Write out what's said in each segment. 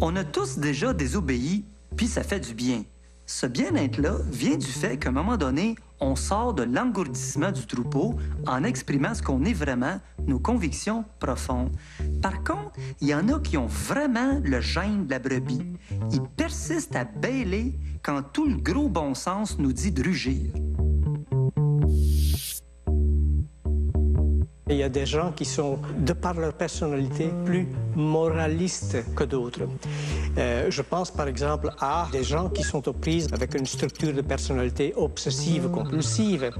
On a tous déjà désobéi, puis ça fait du bien. Ce bien-être-là vient du fait qu'à un moment donné, on sort de l'engourdissement du troupeau en exprimant ce qu'on est vraiment, nos convictions profondes. Par contre, il y en a qui ont vraiment le gène de la brebis. Ils persistent à bêler quand tout le gros bon sens nous dit de rugir. Il y a des gens qui sont, de par leur personnalité, plus moralistes que d'autres. Je pense par exemple à des gens qui sont aux prises avec une structure de personnalité obsessive, compulsive.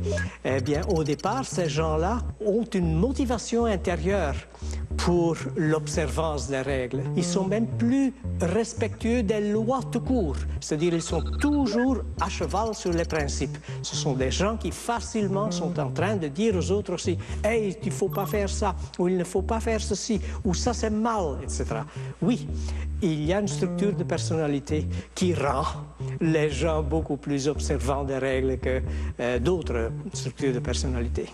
Eh bien, au départ, ces gens-là ont une motivation intérieure pour l'observance des règles. Ils sont même plus respectueux des lois tout court. C'est-à-dire, ils sont toujours à cheval sur les principes. Ce sont des gens qui facilement sont en train de dire aux autres aussi « Hey, il ne faut pas faire ça » ou « Il ne faut pas faire ceci » ou « Ça, c'est mal », etc. Oui, il y a une structure de personnalité qui rend les gens beaucoup plus observants des règles que d'autres structures de personnalité.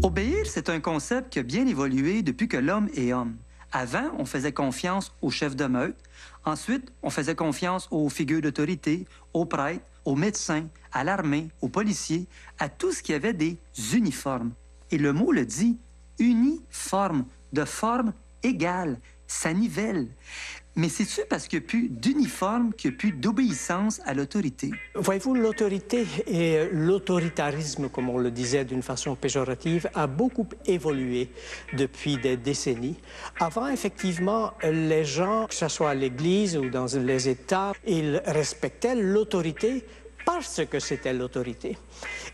Obéir, c'est un concept qui a bien évolué depuis que l'homme est homme. Avant, on faisait confiance aux chefs de meute. Ensuite, on faisait confiance aux figures d'autorité, aux prêtres, aux médecins, à l'armée, aux policiers, à tout ce qui avait des uniformes. Et le mot le dit, uniforme, de forme égale, ça nivelle. Mais c'est-tu parce qu'il n'y a plus d'uniforme qu'il n'y a plus d'obéissance à l'autorité? Voyez-vous, l'autorité et l'autoritarisme, comme on le disait d'une façon péjorative, a beaucoup évolué depuis des décennies. Avant, effectivement, les gens, que ce soit à l'Église ou dans les États, ils respectaient l'autorité parce que c'était l'autorité.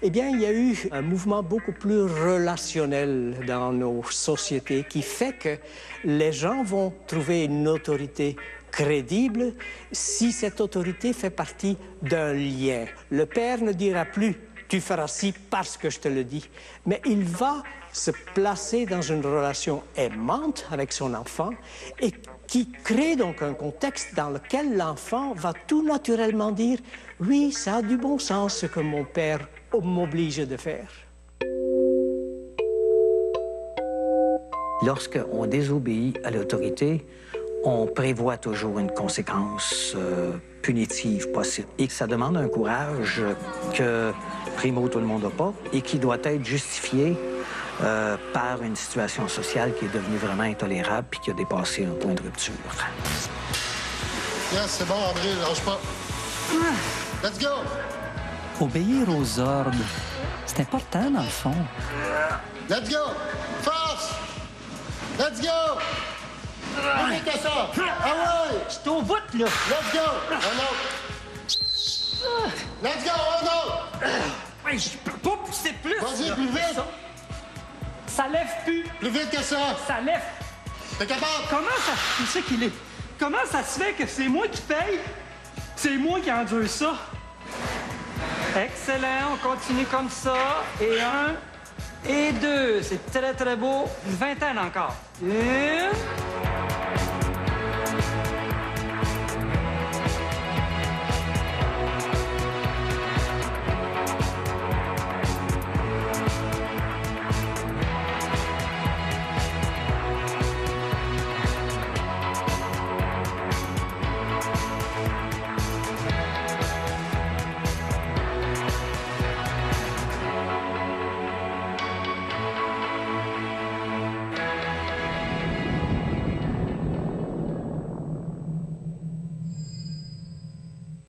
Eh bien, il y a eu un mouvement beaucoup plus relationnel dans nos sociétés qui fait que les gens vont trouver une autorité crédible si cette autorité fait partie d'un lien. Le père ne dira plus « tu feras ci parce que je te le dis », mais il va se placer dans une relation aimante avec son enfant et qui crée donc un contexte dans lequel l'enfant va tout naturellement dire « oui, ça a du bon sens ce que mon père m'oblige de faire ». Lorsqu'on désobéit à l'autorité, on prévoit toujours une conséquence punitive possible. Et que ça demande un courage que, primo, tout le monde n'a pas, et qui doit être justifié par une situation sociale qui est devenue vraiment intolérable puis qui a dépassé un point de rupture. Yes, c'est bon, André, lâche pas. Let's go! Obéir aux ordres, c'est important dans le fond. Let's go! Force! Let's go! Plus vite que ça! Ah ouais! C'est au bout, là! Let's go! Un autre! Let's go! Un autre! Hey, je peux pas pousser plus! Vas-y, plus vite! Ça lève plus! Plus vite que ça! Ça lève! T'es capable? Comment ça... Tu sais qu'il est... Comment ça se fait que c'est moi qui paye? C'est moi qui endure ça? Excellent, on continue comme ça. Et 1, et 2. C'est très, très beau. Une vingtaine encore. 1...